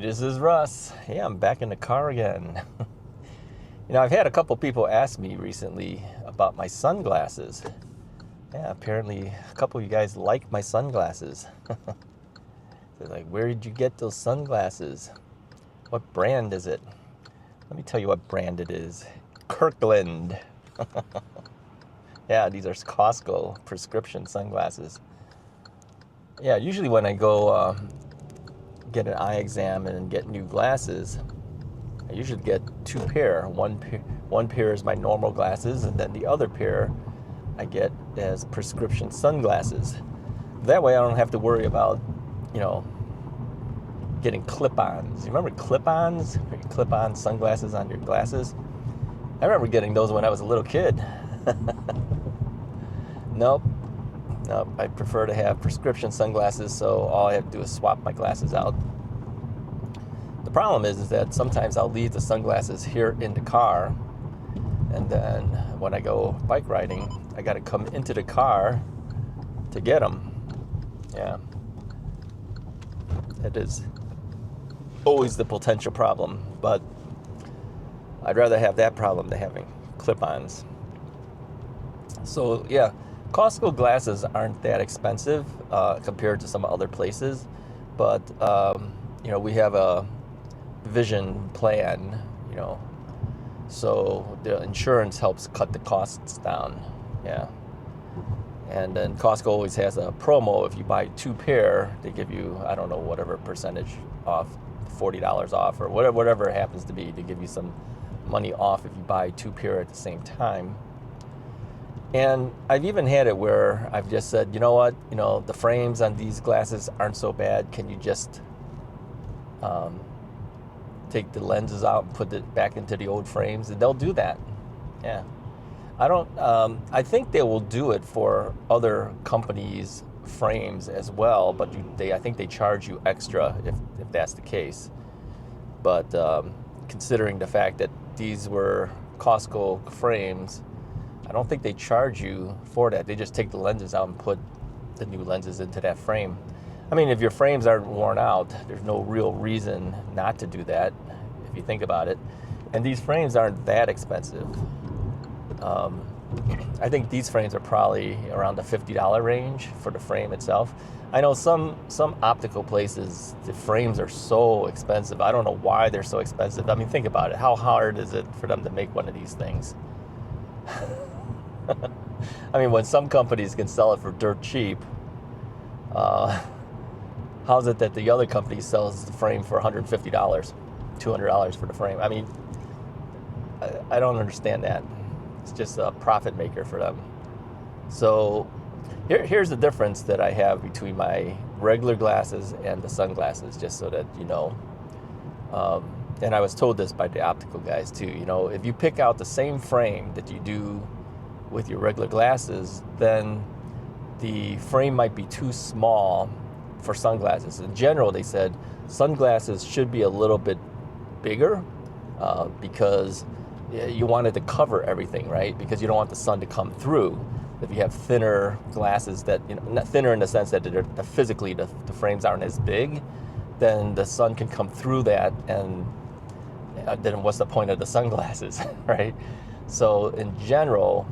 this is Russ. Yeah, I'm back in the car again. I've had a couple people ask me recently about my sunglasses. Yeah, apparently a couple of you guys like my sunglasses. They're like, where did you get those sunglasses? What brand is it? Let me tell you what brand it is. Kirkland. Yeah, these are Costco prescription sunglasses. Yeah, usually when I go get an eye exam and get new glasses, I usually get two pair. One pair is my normal glasses, and then the other pair I get as prescription sunglasses. That way I don't have to worry about, getting clip-ons. You remember clip-ons? Where you clip on sunglasses on your glasses? I remember getting those when I was a little kid. Nope, I prefer to have prescription sunglasses, so all I have to do is swap my glasses out. The problem is that sometimes I'll leave the sunglasses here in the car, and then when I go bike riding, I got to come into the car to get them. Yeah, it is always the potential problem, but I'd rather have that problem than having clip-ons. So yeah, Costco glasses aren't that expensive compared to some other places, but we have a vision plan, so the insurance helps cut the costs down. Yeah, and then Costco always has a promo. If you buy two pair, they give you, I don't know, whatever percentage off, $40 off or whatever it happens to be. They give you some money off if you buy two pair at the same time. And I've even had it where I've just said, you know what, the frames on these glasses aren't so bad. Can you just take the lenses out and put it back into the old frames? And they'll do that. Yeah. I think they will do it for other companies' frames as well, but I think they charge you extra if that's the case. But considering the fact that these were Costco frames, I don't think they charge you for that. They just take the lenses out and put the new lenses into that frame. I mean, if your frames aren't worn out, there's no real reason not to do that, if you think about it. And these frames aren't that expensive. I think these frames are probably around the $50 range for the frame itself. I know some optical places, the frames are so expensive. I don't know why they're so expensive. I mean, think about it. How hard is it for them to make one of these things? I mean, when some companies can sell it for dirt cheap, how's it that the other company sells the frame for $150, $200 for the frame? I mean, I don't understand that. It's just a profit maker for them. So here's the difference that I have between my regular glasses and the sunglasses, just so that you know. And I was told this by the optical guys too. If you pick out the same frame that you do with your regular glasses, then the frame might be too small for sunglasses. In general, they said sunglasses should be a little bit bigger because you want it to cover everything, right? Because you don't want the sun to come through. If you have thinner glasses that, not thinner in the sense that they're physically the frames aren't as big, then the sun can come through that, and then what's the point of the sunglasses, right? So in general,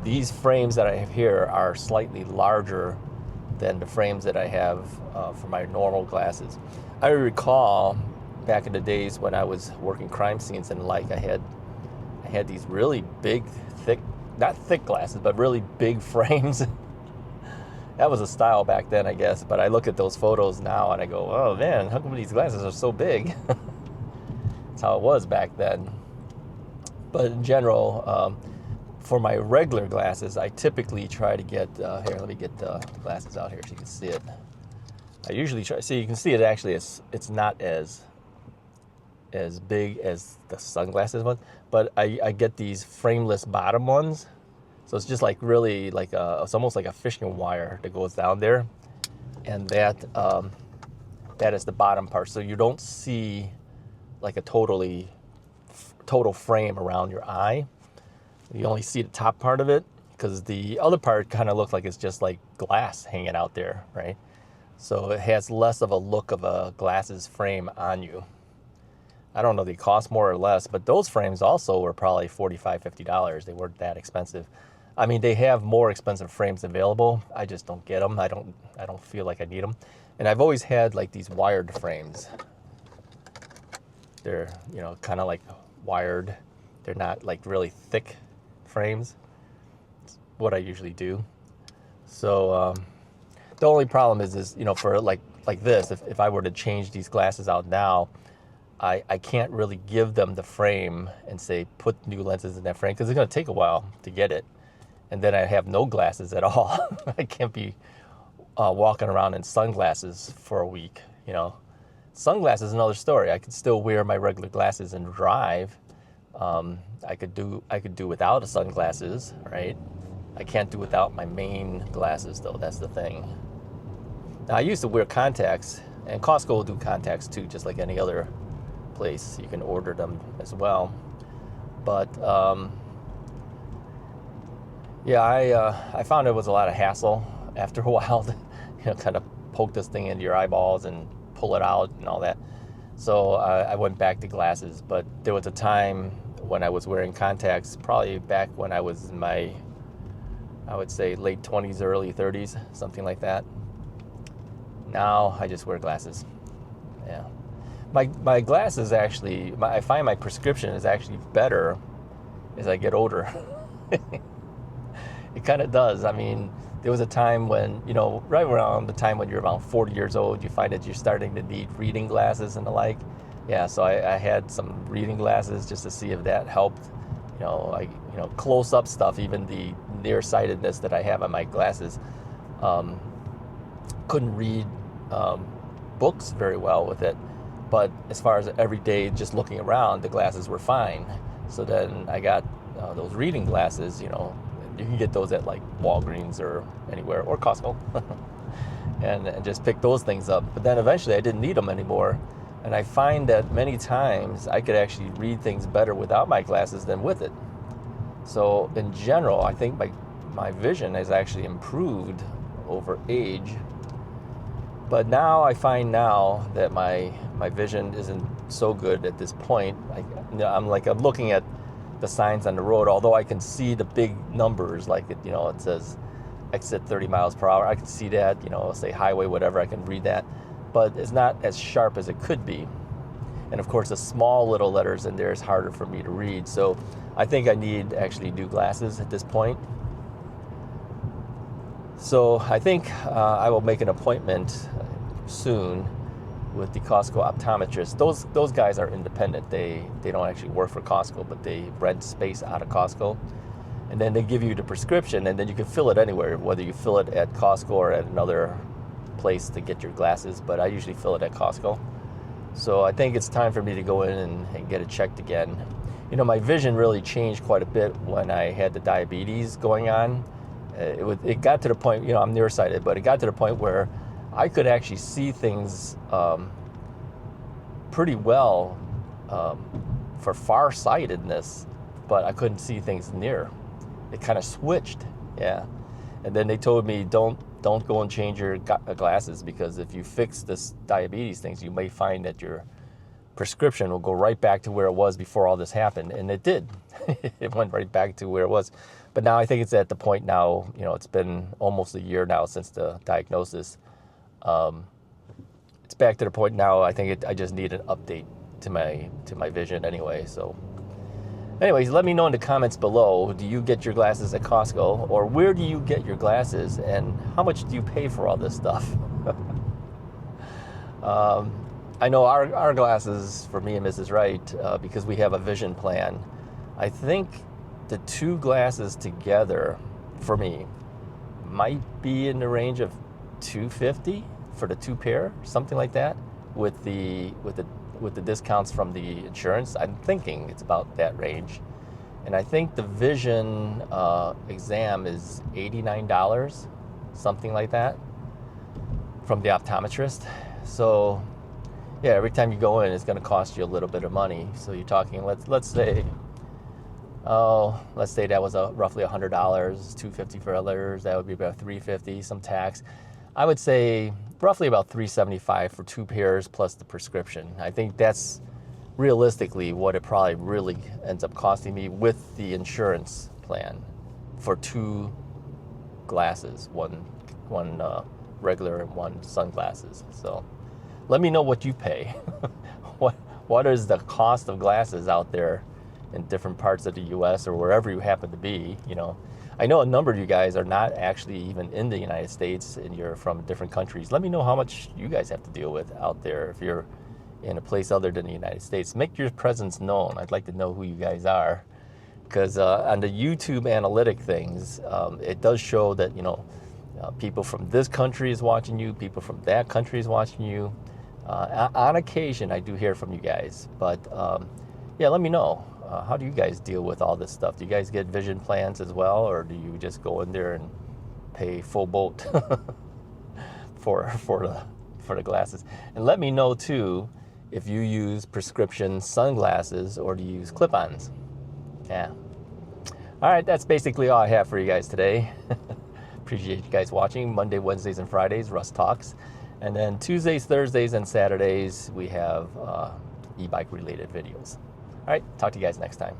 these frames that I have here are slightly larger than the frames that I have for my normal glasses. I recall back in the days when I was working crime scenes and I had these really big, thick, not thick glasses, but really big frames. That was a style back then, I guess. But I look at those photos now and I go, oh man, how come these glasses are so big? That's how it was back then. But in general, for my regular glasses, I typically try to get, here, let me get the glasses out here so you can see it. I usually try, see, you can see it actually, it's not as big as the sunglasses one, but I get these frameless bottom ones. So it's just like really like it's almost like a fishing wire that goes down there, and that is the bottom part. So you don't see like a total frame around your eye. You only see the top part of it because the other part kind of looks like it's just like glass hanging out there, right? So it has less of a look of a glasses frame on you. I don't know, they cost more or less, but those frames also were probably $45, $50. They weren't that expensive. I mean, they have more expensive frames available. I just don't get them. I don't feel like I need them. And I've always had like these wired frames. They're, you know, kind of like wired. They're not like really thick frames. It's what I usually do. So the only problem is, you know, for like this, if I were to change these glasses out now, I can't really give them the frame and say put new lenses in that frame, because it's going to take a while to get it. And then I have no glasses at all. I can't be walking around in sunglasses for a week, you know. Sunglasses is another story. I could still wear my regular glasses and drive. I could do without the sunglasses, right? I can't do without my main glasses, though. That's the thing. Now, I used to wear contacts, and Costco will do contacts too, just like any other place. You can order them as well. But yeah, I found it was a lot of hassle after a while to, you know, kind of poke this thing into your eyeballs and pull it out and all that. So I went back to glasses. But there was a time when I was wearing contacts, probably back when I was in my, I would say, late 20s, early 30s, something like that. Now I just wear glasses. Yeah. My glasses actually, I find my prescription is actually better as I get older. It kind of does. I mean, there was a time when, you know, right around the time when you're around 40 years old, you find that you're starting to need reading glasses and the like. Yeah, so I had some reading glasses just to see if that helped. You know, like, you know, close-up stuff, even the nearsightedness that I have on my glasses. Couldn't read books very well with it. But as far as every day just looking around, the glasses were fine. So then I got those reading glasses, you know. You can get those at like Walgreens or anywhere, or Costco. and just pick those things up. But then eventually I didn't need them anymore. And I find that many times I could actually read things better without my glasses than with it. So in general, I think my vision has actually improved over age. But now I find now that my vision isn't so good at this point. I'm looking at the signs on the road, although I can see the big numbers, like it, you know, it says exit 30 miles per hour. I can see that, you know, say highway, whatever, I can read that. But it's not as sharp as it could be. And of course, the small little letters in there is harder for me to read. So I think I need actually new glasses at this point. So I think I will make an appointment soon with the Costco optometrist. Those guys are independent. They don't actually work for Costco, but they rent space out of Costco. And then they give you the prescription, and then you can fill it anywhere, whether you fill it at Costco or at another place to get your glasses. But I usually fill it at Costco. So I think it's time for me to go in and get it checked again. You know, my vision really changed quite a bit when I had the diabetes going on. It got to the point, you know, I'm nearsighted, but it got to the point where I could actually see things pretty well for farsightedness, but I couldn't see things near. It kind of switched, yeah. And then they told me, don't go and change your glasses, because if you fix this diabetes things, you may find that your prescription will go right back to where it was before all this happened. And it did. It went right back to where it was. But now I think it's at the point now, you know, it's been almost a year now since the diagnosis. It's back to the point now. I think I just need an update to my vision anyway. So, anyways, let me know in the comments below. Do you get your glasses at Costco, or where do you get your glasses, and how much do you pay for all this stuff? I know our glasses, for me and Mrs. Wright, because we have a vision plan, I think the two glasses together for me might be in the range of $250 for the two pair, something like that, with the discounts from the insurance. I'm thinking it's about that range. And I think the vision exam is $89, something like that, from the optometrist. So yeah, every time you go in, it's going to cost you a little bit of money. So you're talking, let's say that was roughly $100, $250 for others. That would be about $350, some tax. I would say roughly about $375 for 2 pairs plus the prescription. I think that's realistically what it probably really ends up costing me with the insurance plan for 2 glasses, one regular and 1 sunglasses. So let me know what you pay. what is the cost of glasses out there in different parts of the US or wherever you happen to be? You know, I know a number of you guys are not actually even in the United States and you're from different countries. Let me know how much you guys have to deal with out there if you're in a place other than the United States. Make your presence known. I'd like to know who you guys are, because on the YouTube analytic things, it does show that, you know, people from this country is watching you, people from that country is watching you. On occasion, I do hear from you guys, but yeah, let me know. How do you guys deal with all this stuff? Do you guys get vision plans as well, or do you just go in there and pay full boat for the glasses? And let me know too if you use prescription sunglasses or do you use clip-ons. Yeah. All right, that's basically all I have for you guys today. Appreciate you guys watching. Monday, Wednesdays, and Fridays, Russ Talks. And then Tuesdays, Thursdays, and Saturdays, we have e-bike related videos. All right, talk to you guys next time.